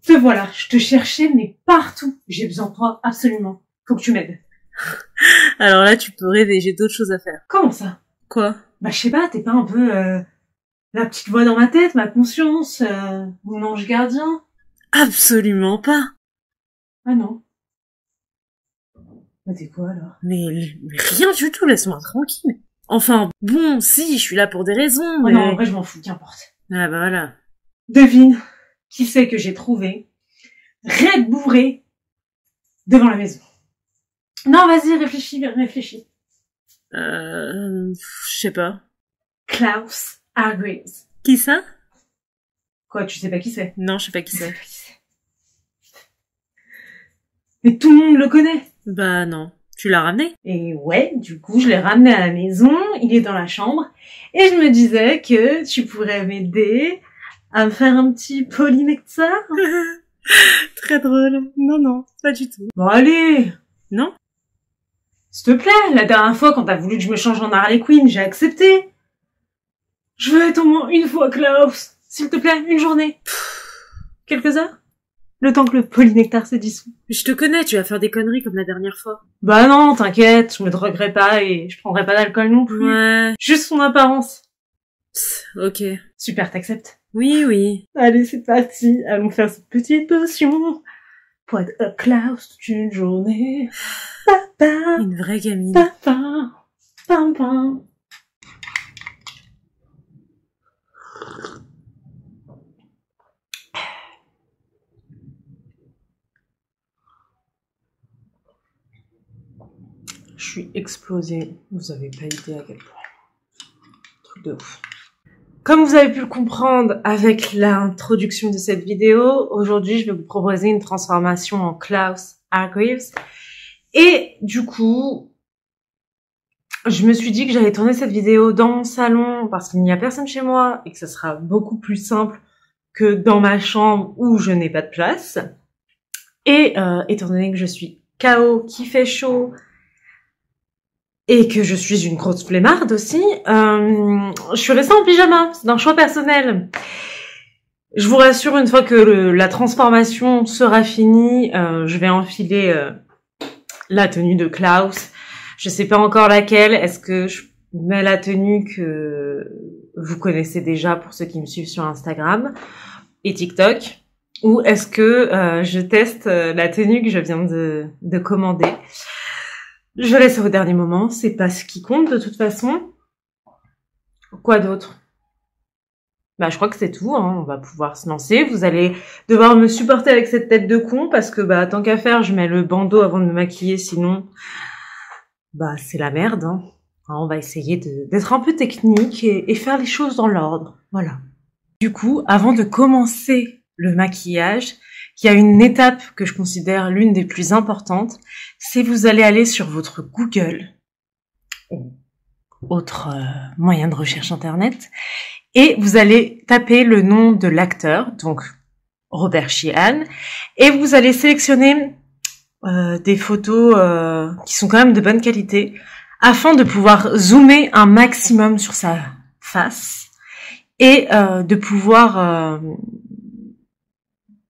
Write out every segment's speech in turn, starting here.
Te voilà, je te cherchais, mais partout. J'ai besoin de toi, absolument. Faut que tu m'aides. Alors là, tu peux rêver, j'ai d'autres choses à faire. Comment ça? Quoi? Bah, je sais pas, t'es pas un peu la petite voix dans ma tête, ma conscience, mon ange gardien? Absolument pas. Ah non. Bah, t'es quoi, alors? Mais rien du tout, laisse-moi tranquille. Enfin, bon, si, je suis là pour des raisons, Oh mais... non, en vrai, je m'en fous, qu'importe. Ah bah voilà. Devine qui c'est que j'ai trouvé raide bourré devant la maison. Non, vas-y, réfléchis. Je sais pas. Klaus Hargreaves. Qui ça? Quoi, tu sais pas qui c'est? Non, je sais pas qui c'est. Mais tout le monde le connaît. Bah non. Tu l'as ramené? Et ouais, du coup, je l'ai ramené à la maison, il est dans la chambre, et je me disais que tu pourrais m'aider à me faire un petit polynectar. Très drôle. Non, pas du tout. Bon, allez! Non? S'il te plaît, la dernière fois, quand t'as voulu que je me change en Harley Quinn, j'ai accepté. Je veux être au moins une fois Klaus. S'il te plaît, une journée. Quelques heures? Le temps que le polynectar se dissout. Je te connais, tu vas faire des conneries comme la dernière fois. Bah non, t'inquiète, je me droguerai pas et je prendrai pas d'alcool non plus. Ouais. Juste son apparence. Ok. Super, t'acceptes? Oui. Allez, c'est parti. Allons faire cette petite potion pour être Klaus toute une journée. Papa, Une vraie gamine. papa, papa. Je suis explosée. Vous avez pas idée à quel point. Truc de ouf. Comme vous avez pu le comprendre avec l'introduction de cette vidéo, aujourd'hui je vais vous proposer une transformation en Klaus Hargreaves. Et du coup, je me suis dit que j'allais tourner cette vidéo dans mon salon parce qu'il n'y a personne chez moi et que ça sera beaucoup plus simple que dans ma chambre où je n'ai pas de place. Et étant donné que je suis KO, qu'il fait chaud, et que je suis une grosse flemmarde aussi, je suis restée en pyjama. C'est un choix personnel. Je vous rassure, une fois que la transformation sera finie, je vais enfiler la tenue de Klaus. Je sais pas encore laquelle. Est-ce que je mets la tenue que vous connaissez déjà pour ceux qui me suivent sur Instagram et TikTok, ou est-ce que je teste la tenue que je viens de commander? Je laisse au dernier moment, c'est pas ce qui compte de toute façon. Quoi d'autre? Bah, je crois que c'est tout, hein. On va pouvoir se lancer. Vous allez devoir me supporter avec cette tête de con parce que, bah, tant qu'à faire, je mets le bandeau avant de me maquiller, sinon, bah, c'est la merde, hein. Alors, on va essayer d'être un peu technique et faire les choses dans l'ordre. Voilà. Du coup, avant de commencer le maquillage, il y a une étape que je considère l'une des plus importantes, c'est vous allez aller sur votre Google, ou autre moyen de recherche internet, et vous allez taper le nom de l'acteur, donc Robert Sheehan, et vous allez sélectionner des photos qui sont quand même de bonne qualité, afin de pouvoir zoomer un maximum sur sa face, et de pouvoir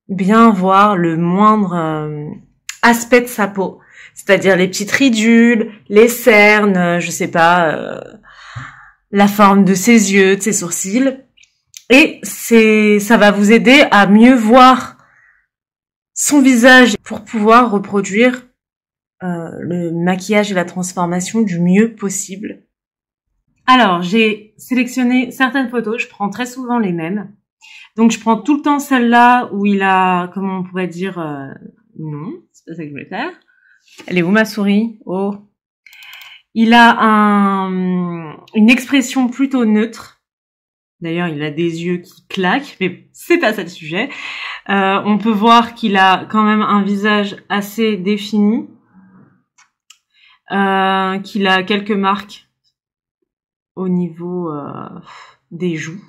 bien voir le moindre aspect de sa peau, c'est-à-dire les petites ridules, les cernes, je sais pas, la forme de ses yeux, de ses sourcils, et ça va vous aider à mieux voir son visage pour pouvoir reproduire le maquillage et la transformation du mieux possible. Alors, j'ai sélectionné certaines photos, je prends très souvent les mêmes. Donc, je prends tout le temps celle-là où il a, comment on pourrait dire, non, c'est pas ça que je voulais faire. Elle est où ma souris? Oh. Il a une expression plutôt neutre. D'ailleurs, il a des yeux qui claquent, mais c'est pas ça le sujet. On peut voir qu'il a quand même un visage assez défini, qu'il a quelques marques au niveau des joues.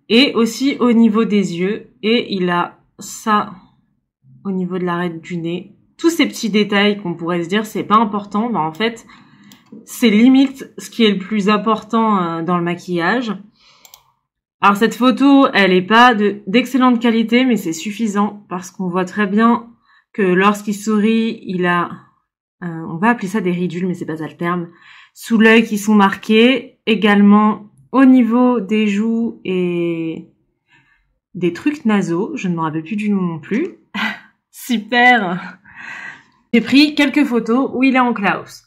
Et aussi au niveau des yeux, et il a ça au niveau de l'arête du nez. Tous ces petits détails qu'on pourrait se dire c'est pas important, ben en fait c'est limite ce qui est le plus important dans le maquillage. Alors cette photo, elle est pas d'excellente qualité, mais c'est suffisant parce qu'on voit très bien que lorsqu'il sourit, il a, on va appeler ça des ridules, mais c'est pas ça le terme, sous l'œil qui sont marqués, également au niveau des joues et des trucs nasaux. Je ne me rappelle plus du nom non plus. Super. J'ai pris quelques photos où il est en Klaus.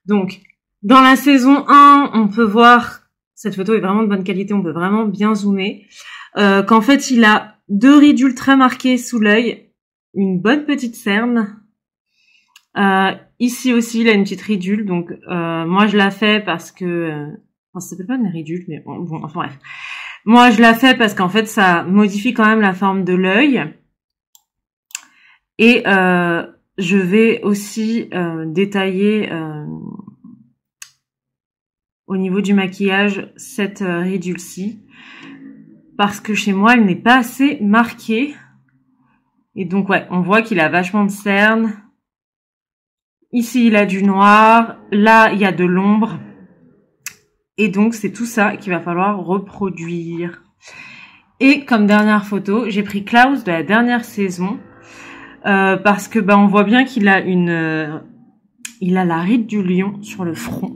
Donc, dans la saison 1, on peut voir, cette photo est vraiment de bonne qualité, on peut vraiment bien zoomer, qu'en fait, il a 2 ridules très marquées sous l'œil, une bonne petite cerne. Ici aussi, il a une petite ridule, donc moi, je la fais parce que... enfin, ça s'appelle pas une ridule, mais bon, enfin bref. Moi, je la fais parce qu'en fait, ça modifie quand même la forme de l'œil. Et je vais aussi détailler au niveau du maquillage cette ridule-ci, parce que chez moi, elle n'est pas assez marquée. Et donc, ouais, on voit qu'il a vachement de cernes. Ici, il a du noir. Là, il y a de l'ombre. Et donc, c'est tout ça qu'il va falloir reproduire. Et comme dernière photo, j'ai pris Klaus de la dernière saison. Parce que on voit bien qu'il a il a la ride du lion sur le front.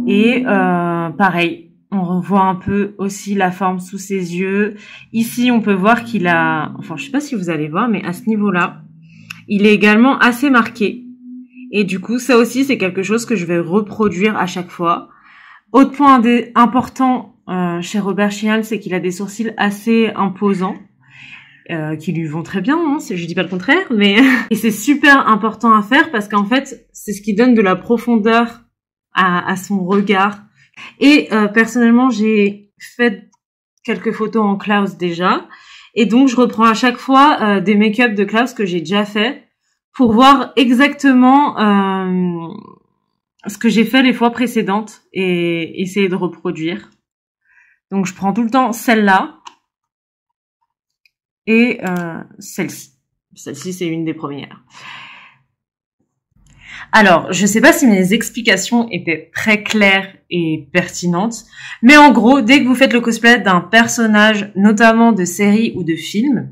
Et pareil, on revoit un peu aussi la forme sous ses yeux. Ici, on peut voir qu'il a, enfin, je sais pas si vous allez voir, mais à ce niveau-là, il est également assez marqué. Et du coup, ça aussi, c'est quelque chose que je vais reproduire à chaque fois. Autre point important chez Robert Sheehan, c'est qu'il a des sourcils assez imposants. Qui lui vont très bien, hein, je dis pas le contraire, mais et c'est super important à faire parce qu'en fait, c'est ce qui donne de la profondeur à son regard. Et personnellement, j'ai fait quelques photos en Klaus déjà, et donc je reprends à chaque fois des make-up de Klaus que j'ai déjà fait pour voir exactement ce que j'ai fait les fois précédentes et essayer de reproduire. Donc je prends tout le temps celle-là. Et celle-ci. Celle-ci, c'est une des premières. Alors, je sais pas si mes explications étaient très claires et pertinentes, mais en gros, dès que vous faites le cosplay d'un personnage, notamment de série ou de film,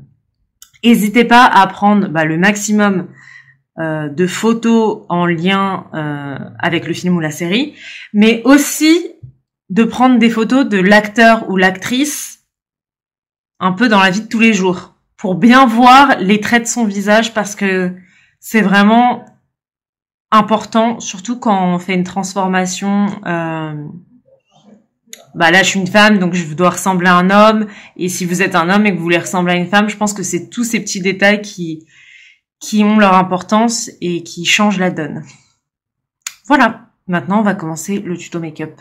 n'hésitez pas à prendre le maximum de photos en lien avec le film ou la série, mais aussi de prendre des photos de l'acteur ou l'actrice un peu dans la vie de tous les jours, pour bien voir les traits de son visage, parce que c'est vraiment important, surtout quand on fait une transformation. Là, je suis une femme, donc je dois ressembler à un homme, et si vous êtes un homme et que vous voulez ressembler à une femme, je pense que c'est tous ces petits détails qui ont leur importance et qui changent la donne. Voilà, maintenant on va commencer le tuto make-up.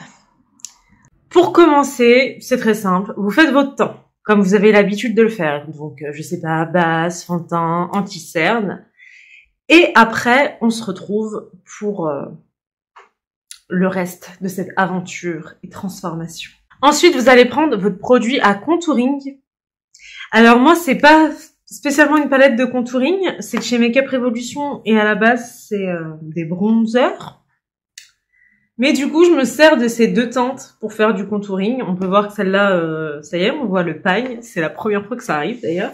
Pour commencer, c'est très simple, vous faites votre temps, comme vous avez l'habitude de le faire. Donc, je sais pas, base, fond de teint, anti-cerne. Et après, on se retrouve pour le reste de cette aventure et transformation. Ensuite, vous allez prendre votre produit à contouring. Alors moi, c'est pas spécialement une palette de contouring, c'est de chez Makeup Revolution et à la base, c'est des bronzers. Mais du coup, je me sers de ces 2 teintes pour faire du contouring. On peut voir que celle-là, ça y est, on voit le paille. C'est la première fois que ça arrive, d'ailleurs.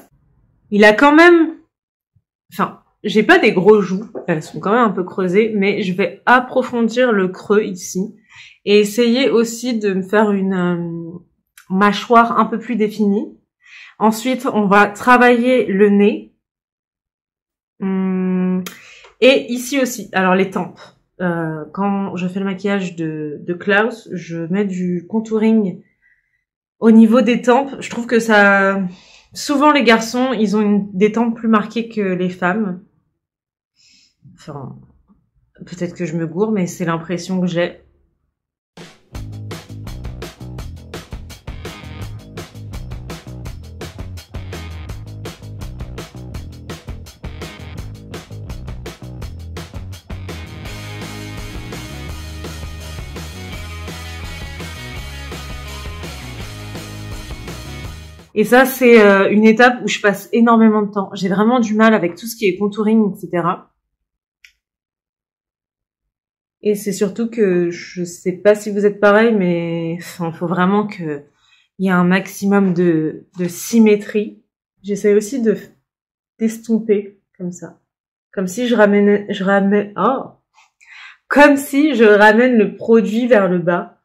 Il a quand même... Enfin, j'ai pas des gros joues. Elles sont quand même un peu creusées. Mais je vais approfondir le creux ici. Et essayer aussi de me faire une mâchoire un peu plus définie. Ensuite, on va travailler le nez. Et ici aussi. Alors, les tempes. Quand je fais le maquillage de Klaus, je mets du contouring au niveau des tempes. Je trouve que ça... Souvent, les garçons, ils ont des tempes plus marquées que les femmes. Enfin, peut-être que je me gourre, mais c'est l'impression que j'ai. Et ça, c'est une étape où je passe énormément de temps. J'ai vraiment du mal avec tout ce qui est contouring, etc. Et c'est surtout que je sais pas si vous êtes pareil, mais il faut vraiment que il y a un maximum de symétrie. J'essaie aussi d'estomper comme ça. Comme si comme si je ramène le produit vers le bas.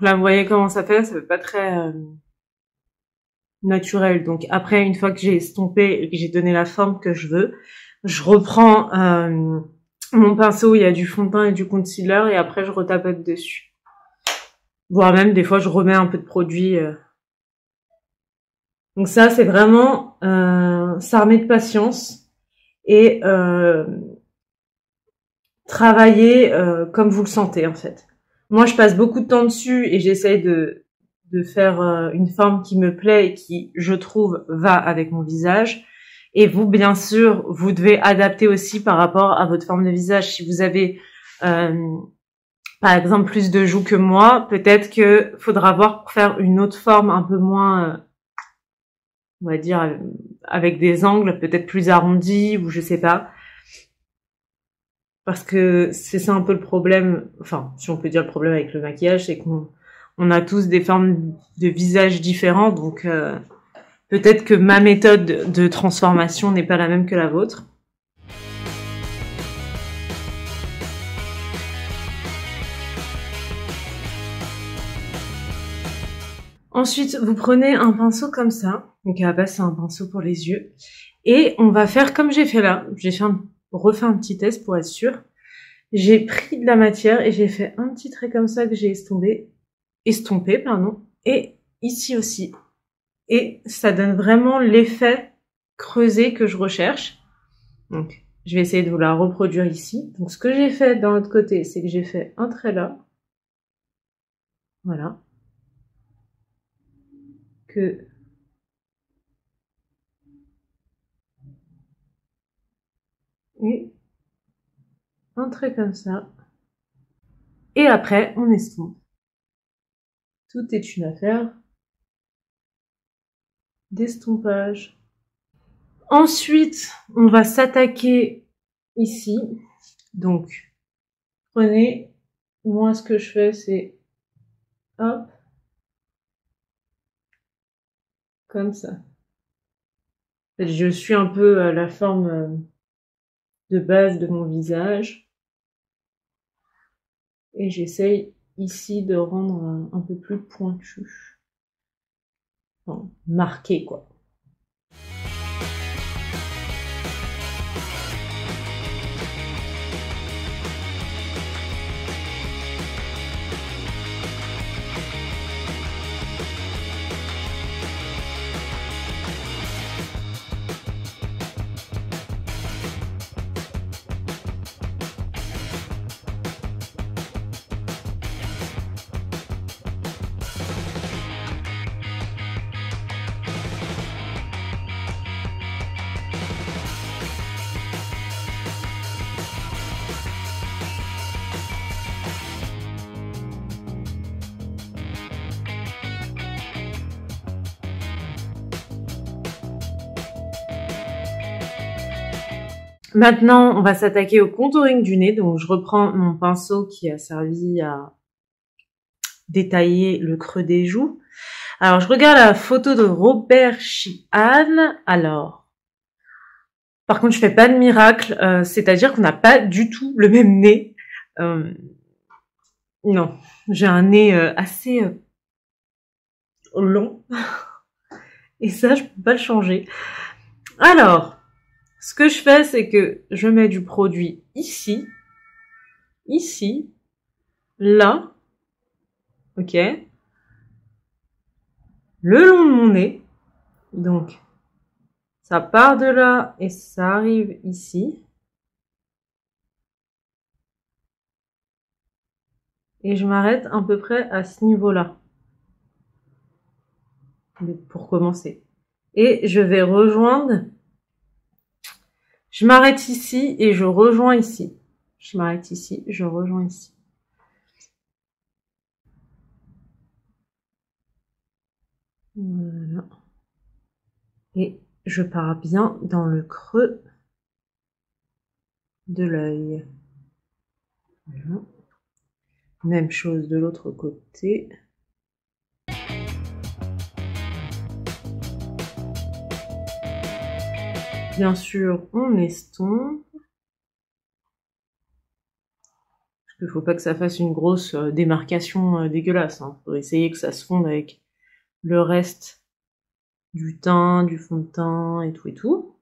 Là, vous voyez comment ça fait pas très naturel. Donc après, une fois que j'ai estompé et que j'ai donné la forme que je veux, je reprends mon pinceau où il y a du fond de teint et du concealer et après je retapote dessus. Voire même des fois je remets un peu de produit. Donc ça, c'est vraiment s'armer de patience et travailler comme vous le sentez en fait. Moi, je passe beaucoup de temps dessus et j'essaye de faire une forme qui me plaît et qui, je trouve, va avec mon visage. Et vous, bien sûr, vous devez adapter aussi par rapport à votre forme de visage. Si vous avez, par exemple, plus de joues que moi, peut-être que faudra voir pour faire une autre forme un peu moins, on va dire, avec des angles peut-être plus arrondis ou je sais pas. Parce que c'est ça un peu le problème, enfin, si on peut dire le problème avec le maquillage, c'est qu'on a tous des formes de visage différentes, donc peut-être que ma méthode de transformation n'est pas la même que la vôtre. Ensuite, vous prenez un pinceau comme ça, donc à la base c'est un pinceau pour les yeux, et on va faire comme j'ai fait là. J'ai refait un petit test pour être sûr. J'ai pris de la matière et j'ai fait un petit trait comme ça que j'ai estompé, pardon, et ici aussi. Et ça donne vraiment l'effet creusé que je recherche. Donc, je vais essayer de vous la reproduire ici. Donc, ce que j'ai fait dans l'autre côté, c'est que j'ai fait un trait là. Voilà. Et un trait comme ça. Et après, on estompe. Tout est une affaire d'estompage. Ensuite, on va s'attaquer ici. Donc, prenez, moi ce que je fais, c'est hop, comme ça. En fait, je suis un peu la forme de base de mon visage. Et j'essaye ici de rendre un peu plus pointu. Enfin, marqué, quoi. Maintenant, on va s'attaquer au contouring du nez. Donc, je reprends mon pinceau qui a servi à détailler le creux des joues. Alors, je regarde la photo de Robert Sheehan. Alors, par contre, je fais pas de miracle. C'est-à-dire qu'on n'a pas du tout le même nez. Non, j'ai un nez assez long. Et ça, je peux pas le changer. Alors, ce que je fais, c'est que je mets du produit ici, là, ok, le long de mon nez. Donc, ça part de là et ça arrive ici. Et je m'arrête à peu près à ce niveau-là. Pour commencer. Et je vais rejoindre. Je m'arrête ici et je rejoins ici. Je m'arrête ici, je rejoins ici. Voilà. Et je pars bien dans le creux de l'œil. Voilà. Même chose de l'autre côté. Bien sûr, on estompe. Parce qu'il ne faut pas que ça fasse une grosse démarcation dégueulasse. Hein. Faut essayer que ça se fonde avec le reste du teint, du fond de teint et tout et tout.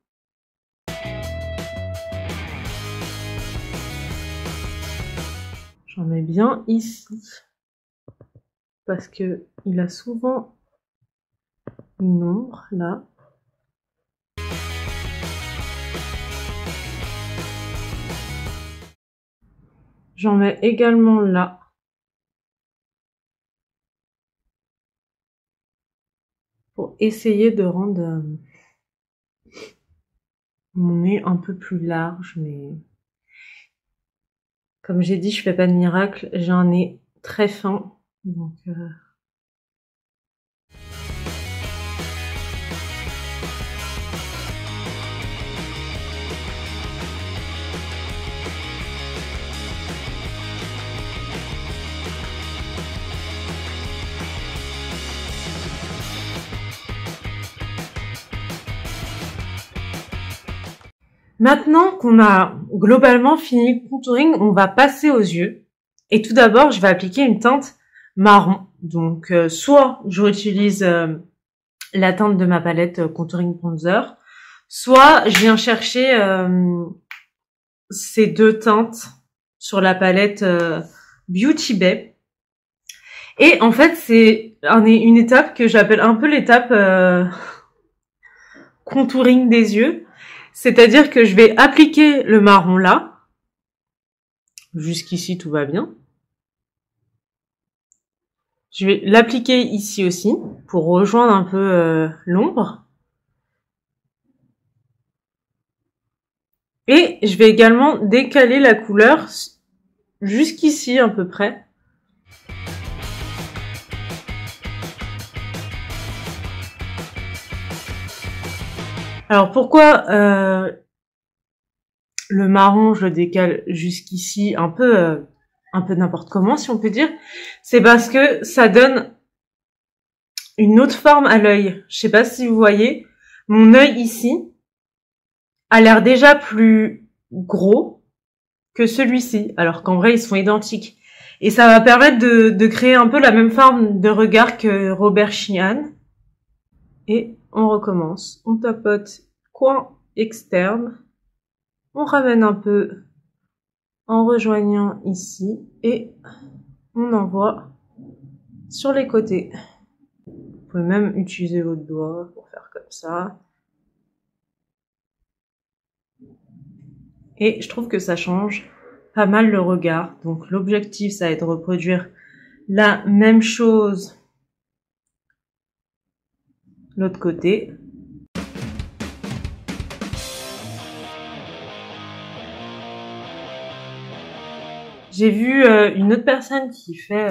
J'en mets bien ici. Parce que il a souvent une ombre là. J'en mets également là. Pour essayer de rendre mon nez un peu plus large, mais comme j'ai dit, je fais pas de miracle. J'ai un nez très fin, donc maintenant qu'on a globalement fini le contouring, on va passer aux yeux. Et tout d'abord, je vais appliquer une teinte marron. Donc, soit je réutilise la teinte de ma palette Contouring Bronzer, soit je viens chercher ces deux teintes sur la palette Beauty Bay. Et en fait, c'est une étape que j'appelle un peu l'étape contouring des yeux. C'est-à-dire que je vais appliquer le marron là. Jusqu'ici, tout va bien. Je vais l'appliquer ici aussi pour rejoindre un peu l'ombre. Et je vais également décaler la couleur jusqu'ici à peu près. Alors pourquoi le marron je le décale jusqu'ici un peu n'importe comment si on peut dire, c'est parce que ça donne une autre forme à l'œil. Je sais pas si vous voyez, mon œil ici a l'air déjà plus gros que celui-ci, alors qu'en vrai ils sont identiques. Et ça va permettre de créer un peu la même forme de regard que Robert Sheehan. Et on recommence. On tapote coin externe. On ramène un peu en rejoignant ici. Et on envoie sur les côtés. Vous pouvez même utiliser votre doigt pour faire comme ça. Et je trouve que ça change pas mal le regard. Donc l'objectif, ça va être de reproduire la même chose de l'autre côté. J'ai vu une autre personne qui fait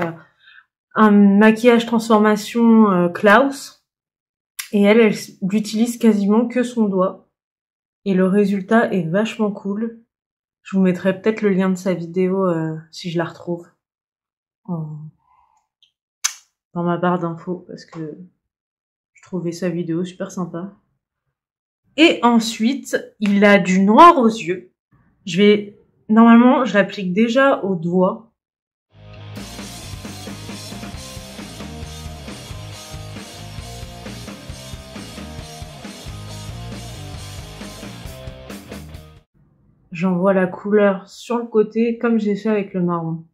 un maquillage transformation Klaus. Et elle n'utilise quasiment que son doigt. Et le résultat est vachement cool. Je vous mettrai peut-être le lien de sa vidéo si je la retrouve dans ma barre d'infos parce que je trouvais sa vidéo super sympa. Et ensuite, il a du noir aux yeux. Normalement, je l'applique déjà au doigt. J'envoie la couleur sur le côté comme j'ai fait avec le marron.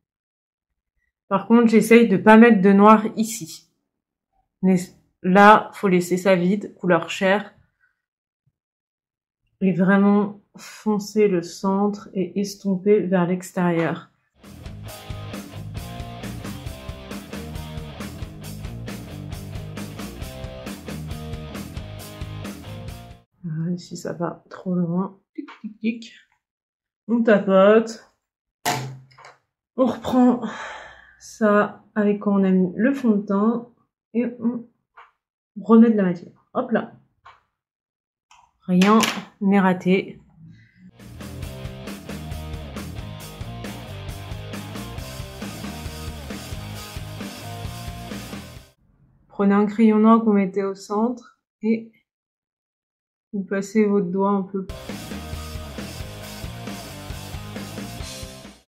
Par contre, j'essaye de pas mettre de noir ici. Mais là, faut laisser ça vide, couleur chair. Et vraiment foncer le centre et estomper vers l'extérieur. Ici, ça va trop loin. Tic, tic, tic. On tapote. On reprend ça avec quoi on a mis le fond de teint. Et on on remet de la matière. Hop là. Rien n'est raté. Prenez un crayon noir que vous mettez au centre et vous passez votre doigt un peu.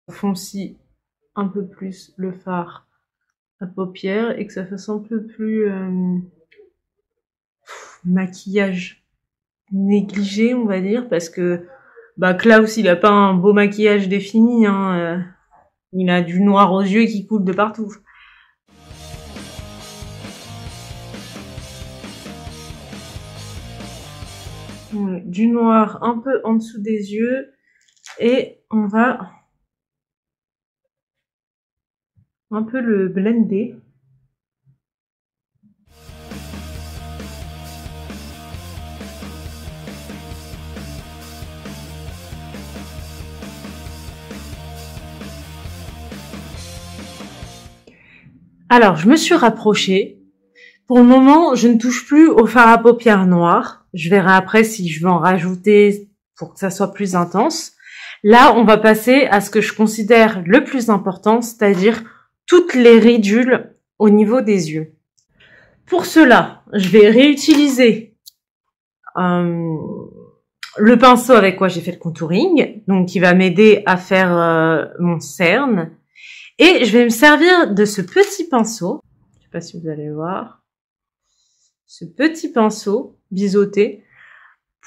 Foncez un peu plus le fard à paupières et que ça fasse un peu plus maquillage négligé, on va dire, parce que Klaus, il a pas un beau maquillage défini, hein, il a du noir aux yeux qui coule de partout. Du noir un peu en dessous des yeux et on va un peu le blender. Alors, je me suis rapprochée. Pour le moment, je ne touche plus au fard à paupières noir. Je verrai après si je veux en rajouter pour que ça soit plus intense. Là, on va passer à ce que je considère le plus important, c'est-à-dire toutes les ridules au niveau des yeux. Pour cela, je vais réutiliser le pinceau avec quoi j'ai fait le contouring, donc qui va m'aider à faire mon cerne. Et je vais me servir de ce petit pinceau, je sais pas si vous allez voir, ce petit pinceau biseauté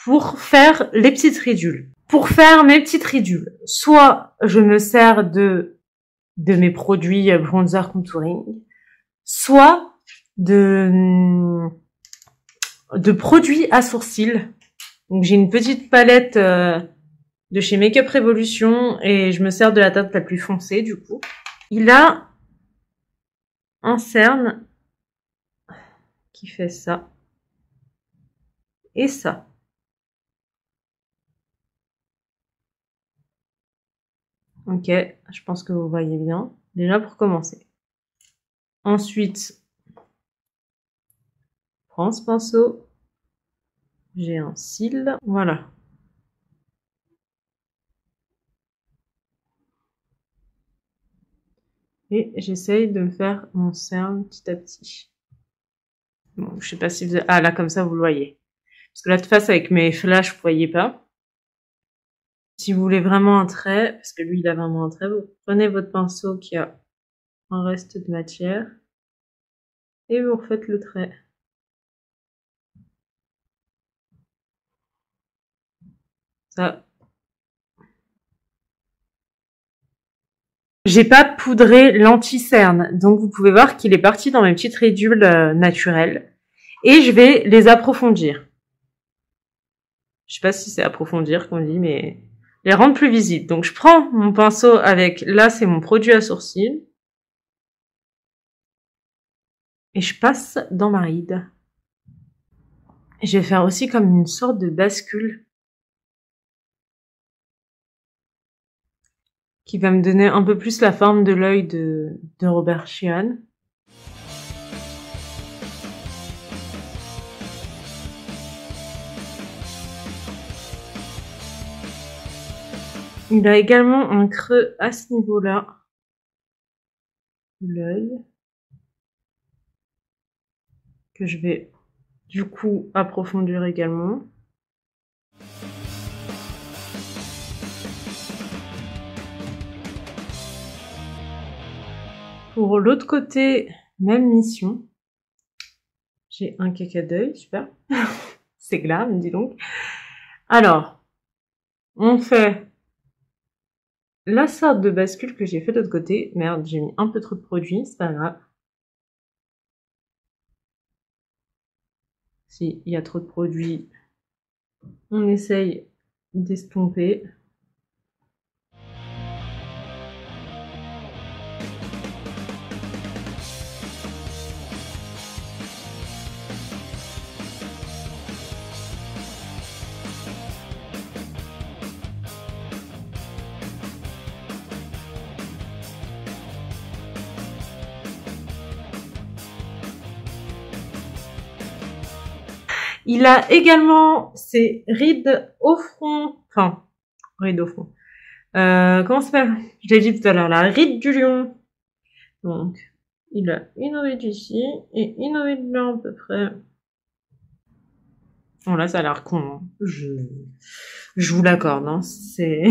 pour faire les petites ridules. Pour faire mes petites ridules, soit je me sers de mes produits bronzer contouring, soit de produits à sourcils. Donc j'ai une petite palette de chez Makeup Revolution et je me sers de la teinte la plus foncée du coup. Il a un cerne qui fait ça et ça. Ok, je pense que vous voyez bien. Déjà pour commencer. Ensuite, je prends ce pinceau. J'ai un cil. Voilà. Et j'essaye de me faire mon cerne petit à petit. Bon, je sais pas si vous... Ah là, comme ça, vous le voyez. Parce que là, de face, avec mes flashs, vous voyez pas. Si vous voulez vraiment un trait, parce que lui, il a vraiment un trait, vous prenez votre pinceau qui a un reste de matière et vous refaites le trait. Ça. J'ai pas poudré l'anti-cerne, donc vous pouvez voir qu'il est parti dans mes petites ridules naturelles. Et je vais les approfondir. Je sais pas si c'est approfondir qu'on dit, mais les rendre plus visibles. Donc je prends mon pinceau avec, là c'est mon produit à sourcils. Et je passe dans ma ride. Et je vais faire aussi comme une sorte de bascule. Qui va me donner un peu plus la forme de l'œil de Robert Sheehan. Il a également un creux à ce niveau-là. L'œil. Que je vais du coup approfondir également. Pour l'autre côté, même mission. J'ai un caca d'œil, super. C'est glam, dis donc. Alors, on fait la sorte de bascule que j'ai fait de l'autre côté. Merde, j'ai mis un peu trop de produit, c'est pas grave. Si il y a trop de produits, on essaye d'estomper. Il a également ses rides au front. Enfin, rides au front. Comment ça s'appelle? Je l'ai dit tout à l'heure, la ride du lion. Donc, il a une ride ici et une ride là à peu près. Bon là, ça a l'air con. Hein. Je vous l'accorde. Hein. C'est...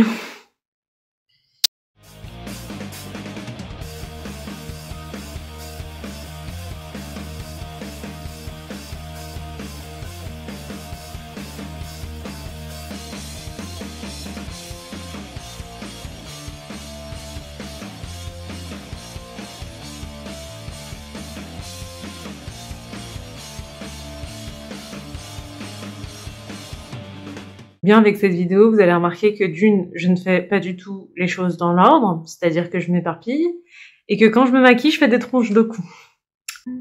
Bien avec cette vidéo, vous allez remarquer que d'une, je ne fais pas du tout les choses dans l'ordre, c'est-à-dire que je m'éparpille, et que quand je me maquille, je fais des tronches de cou. I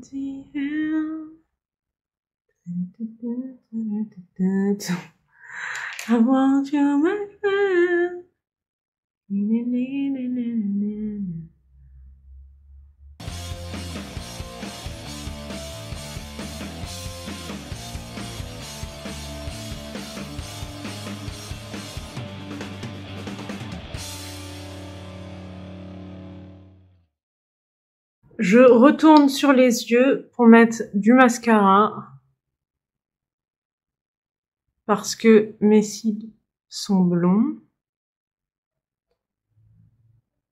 want you, my friend. Je retourne sur les yeux pour mettre du mascara parce que mes cils sont blonds.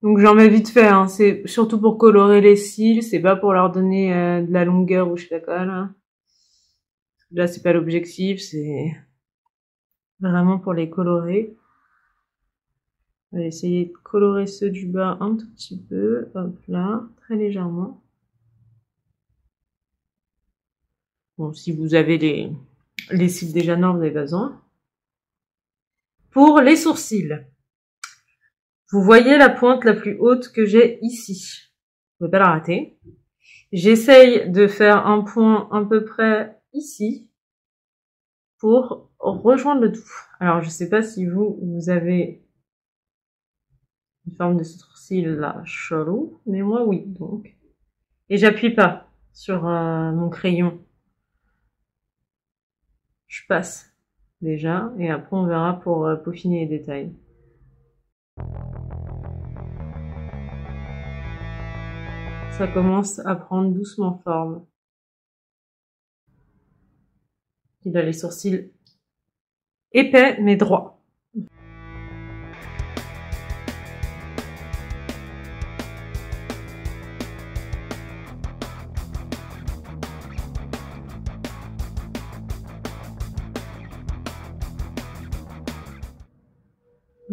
Donc j'en mets vite fait, hein. C'est surtout pour colorer les cils, c'est pas pour leur donner de la longueur ou je sais pas quoi là. Là c'est pas l'objectif, c'est vraiment pour les colorer. On va essayer de colorer ceux du bas un tout petit peu, hop là, très légèrement. Bon, si vous avez les cils déjà noirs, vous avez besoin. Pour les sourcils, vous voyez la pointe la plus haute que j'ai ici. Vous ne pouvez pas la rater. J'essaye de faire un point à peu près ici pour rejoindre le tout. Alors, je sais pas si vous avez une forme de sourcil là chelou, mais moi oui, donc. Et j'appuie pas sur mon crayon. Je passe déjà, et après on verra pour peaufiner les détails. Ça commence à prendre doucement forme. Il a les sourcils épais mais droits.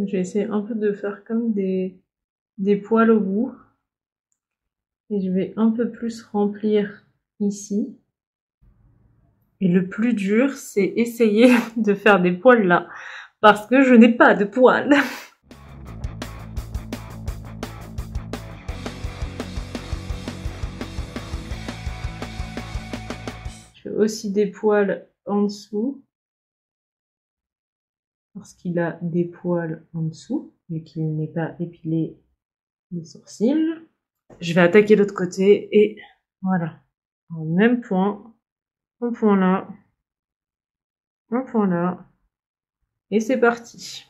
Je vais essayer un peu de faire comme des poils au bout. Et je vais un peu plus remplir ici. Et le plus dur, c'est essayer de faire des poils là. Parce que je n'ai pas de poils. Je fais aussi des poils en dessous. Parce qu'il a des poils en dessous, vu qu'il n'est pas épilé les sourcils. Je vais attaquer l'autre côté et voilà. En même point, un point là, un point là, et c'est parti.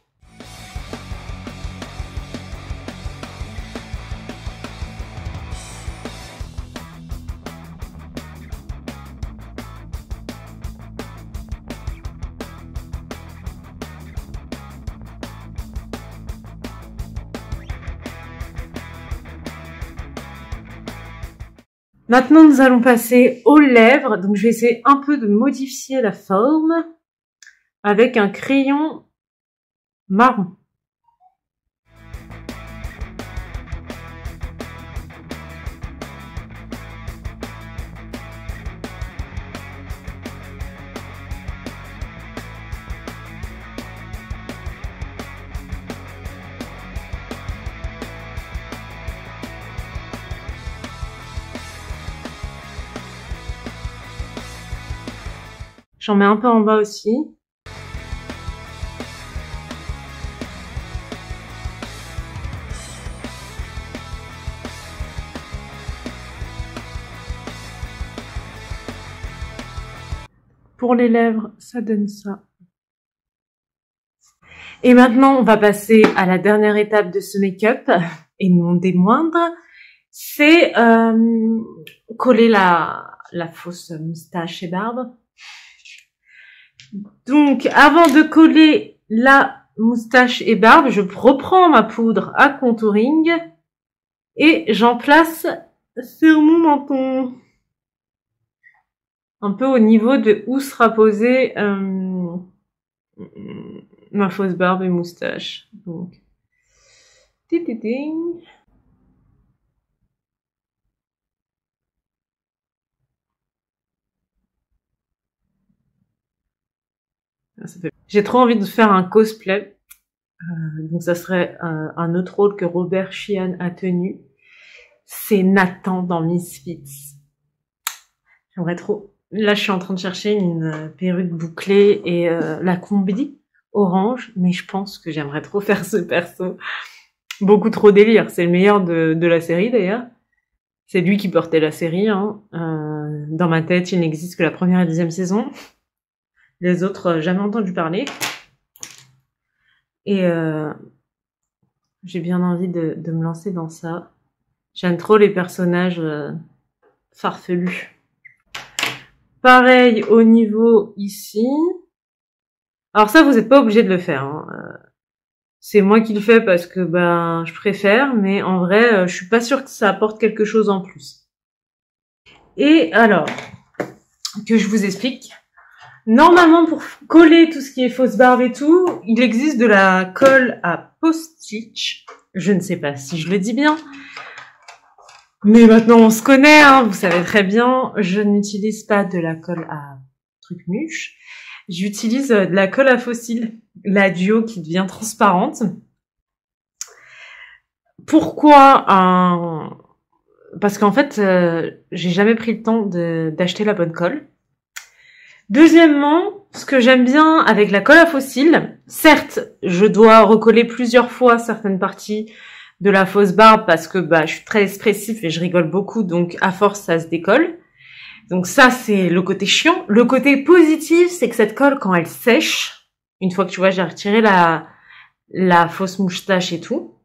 Maintenant, nous allons passer aux lèvres. Donc, je vais essayer un peu de modifier la forme avec un crayon marron. J'en mets un peu en bas aussi. pour les lèvres, ça donne ça. Et maintenant, on va passer à la dernière étape de ce make-up, et non des moindres, c'est coller la fausse moustache et barbe. Donc, avant de coller la moustache et barbe, je reprends ma poudre à contouring et j'en place sur mon menton. Un peu au niveau de où sera posée ma fausse barbe et moustache. Donc, j'ai trop envie de faire un cosplay. Donc ça serait un autre rôle que Robert Sheehan a tenu. C'est Nathan dans Misfits. J'aimerais trop. Là, je suis en train de chercher une perruque bouclée et la combi orange, mais je pense que j'aimerais trop faire ce perso. Beaucoup trop délire. C'est le meilleur de la série d'ailleurs. C'est lui qui portait la série. Hein. Dans ma tête, il n'existe que la première et deuxième saison. Les autres, jamais entendu parler. Et j'ai bien envie de me lancer dans ça. J'aime trop les personnages farfelus. Pareil au niveau ici. Alors ça, vous n'êtes pas obligé de le faire. Hein. C'est moi qui le fais parce que ben je préfère, mais en vrai, je suis pas sûre que ça apporte quelque chose en plus. Et alors, que je vous explique. Normalement, pour coller tout ce qui est fausse barbe et tout, il existe de la colle à post-stitch. Je ne sais pas si je le dis bien. Mais maintenant, on se connaît, hein, vous savez très bien. Je n'utilise pas de la colle à truc mûche. J'utilise de la colle à fossile, la duo qui devient transparente. Pourquoi Parce qu'en fait, j'ai jamais pris le temps d'acheter la bonne colle. Deuxièmement, ce que j'aime bien avec la colle à fossile, certes, je dois recoller plusieurs fois certaines parties de la fausse barbe parce que bah je suis très expressif et je rigole beaucoup, donc à force ça se décolle. Donc ça c'est le côté chiant. Le côté positif, c'est que cette colle quand elle sèche, une fois que tu vois j'ai retiré la fausse moustache et tout,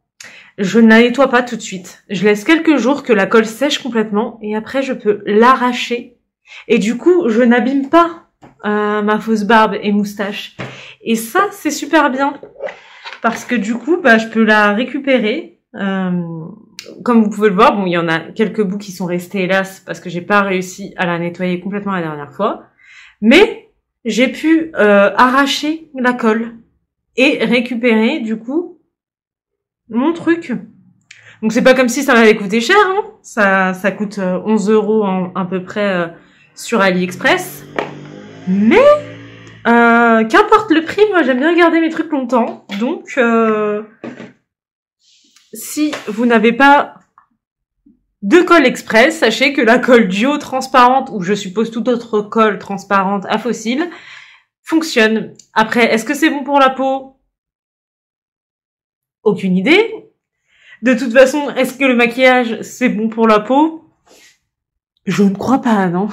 je ne la nettoie pas tout de suite. Je laisse quelques jours que la colle sèche complètement et après je peux l'arracher. Et du coup je n'abîme pas ma fausse barbe et moustache. Et ça, c'est super bien. Parce que du coup, bah, je peux la récupérer. Comme vous pouvez le voir, bon, il y en a quelques bouts qui sont restés, hélas, parce que j'ai pas réussi à la nettoyer complètement la dernière fois. Mais j'ai pu arracher la colle et récupérer, du coup, mon truc. Donc c'est pas comme si ça m'avait coûté cher, hein. Ça coûte 11 € à peu près sur AliExpress. Mais qu'importe le prix, moi j'aime bien garder mes trucs longtemps. Donc si vous n'avez pas de colle express, sachez que la colle duo transparente, ou je suppose toute autre colle transparente à fossile, fonctionne. Après, est-ce que c'est bon pour la peau? Aucune idée. De toute façon, est-ce que le maquillage c'est bon pour la peau? Je ne crois pas, non.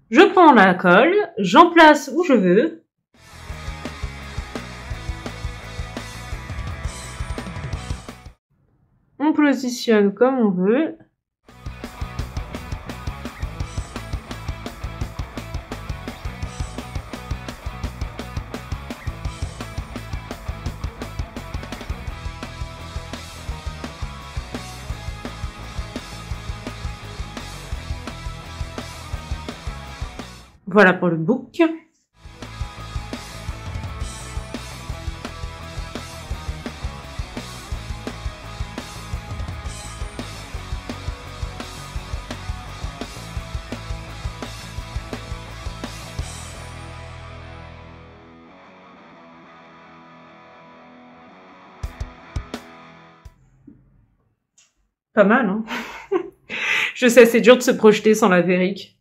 Je prends la colle, j'en place où je veux. On positionne comme on veut. Voilà pour le book. Pas mal, hein. Je sais, c'est dur de se projeter sans la vérique.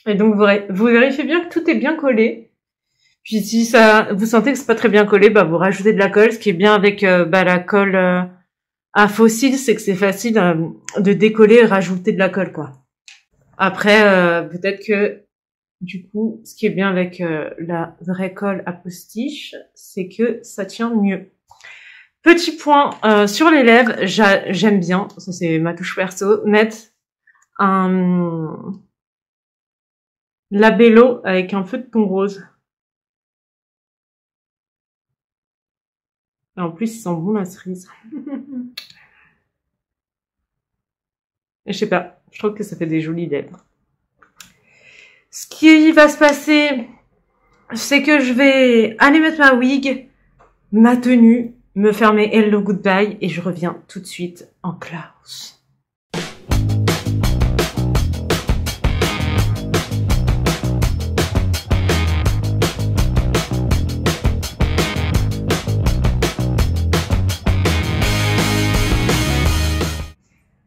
Et donc, vous vérifiez bien que tout est bien collé. Puis si vous sentez que c'est pas très bien collé, bah vous rajoutez de la colle. Ce qui est bien avec la colle à fossile, c'est que c'est facile de décoller et rajouter de la colle, quoi. Après, peut-être que Du coup, ce qui est bien avec la vraie colle à postiche, c'est que ça tient mieux. Petit point sur les lèvres, j'aime bien, ça c'est ma touche perso, mettre un labello avec un feu de ton rose. Et en plus, il sent bon la cerise. Et je sais pas, je trouve que ça fait des jolies lèvres. Ce qui va se passer, c'est que je vais aller mettre ma wig, ma tenue, me faire mes hello goodbye et je reviens tout de suite en Klaus.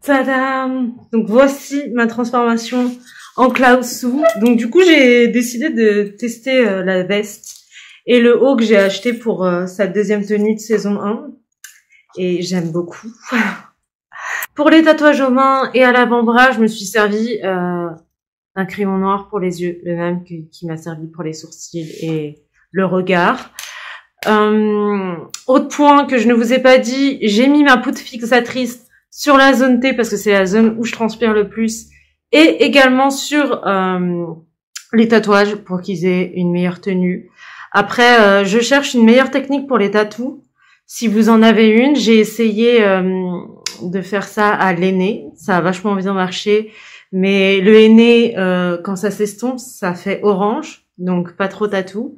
Tadam! Donc voici ma transformation en Klaus. Donc du coup j'ai décidé de tester la veste et le haut que j'ai acheté pour sa deuxième tenue de saison 1. Et j'aime beaucoup. Pour les tatouages aux mains et à l'avant-bras, je me suis servi d'un crayon noir pour les yeux, le même qui m'a servi pour les sourcils et le regard. Autre point que je ne vous ai pas dit, j'ai mis ma poudre fixatrice sur la zone T parce que c'est la zone où je transpire le plus et également sur les tatouages pour qu'ils aient une meilleure tenue. Après, je cherche une meilleure technique pour les tatous. Si vous en avez une, j'ai essayé de faire ça à l'aîné. Ça a vachement bien marché. Mais le henné, quand ça s'estompe, ça fait orange. Donc pas trop tatou.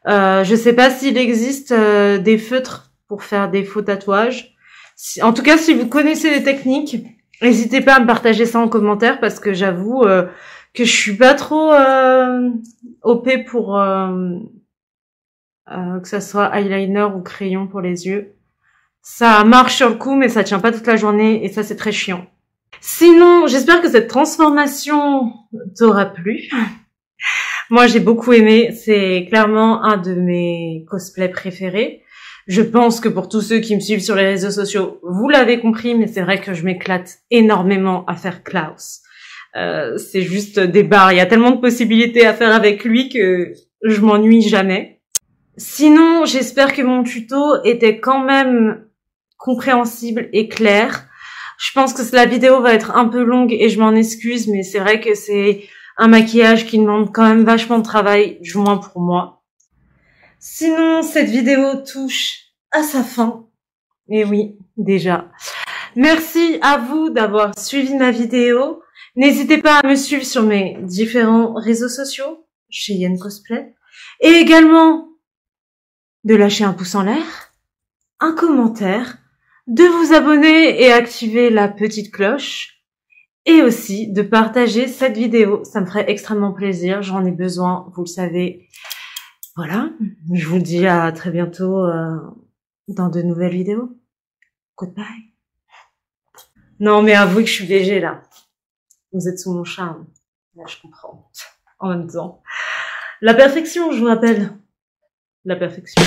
Je sais pas s'il existe des feutres pour faire des faux tatouages. En tout cas, si vous connaissez les techniques, n'hésitez pas à me partager ça en commentaire parce que j'avoue que je suis pas trop OP pour que ça soit eyeliner ou crayon pour les yeux. Ça marche sur le coup, mais ça tient pas toute la journée et ça c'est très chiant. Sinon, j'espère que cette transformation t'aura plu. Moi, j'ai beaucoup aimé. C'est clairement un de mes cosplays préférés. Je pense que pour tous ceux qui me suivent sur les réseaux sociaux, vous l'avez compris, mais c'est vrai que je m'éclate énormément à faire Klaus. C'est juste des barres. Il y a tellement de possibilités à faire avec lui que je m'ennuie jamais. Sinon, j'espère que mon tuto était quand même compréhensible et clair. Je pense que la vidéo va être un peu longue et je m'en excuse, mais c'est vrai que c'est un maquillage qui demande quand même vachement de travail, du moins pour moi. Sinon, cette vidéo touche à sa fin. Et oui, déjà. Merci à vous d'avoir suivi ma vidéo. N'hésitez pas à me suivre sur mes différents réseaux sociaux, chez Yen Cosplay. Et également, de lâcher un pouce en l'air, un commentaire, de vous abonner et activer la petite cloche. Et aussi de partager cette vidéo. Ça me ferait extrêmement plaisir. J'en ai besoin, vous le savez. Voilà, je vous dis à très bientôt dans de nouvelles vidéos. Goodbye. Non, mais avouez que je suis végé là. Vous êtes sous mon charme. Là, je comprends. En même temps. La perfection, je vous rappelle. La perfection.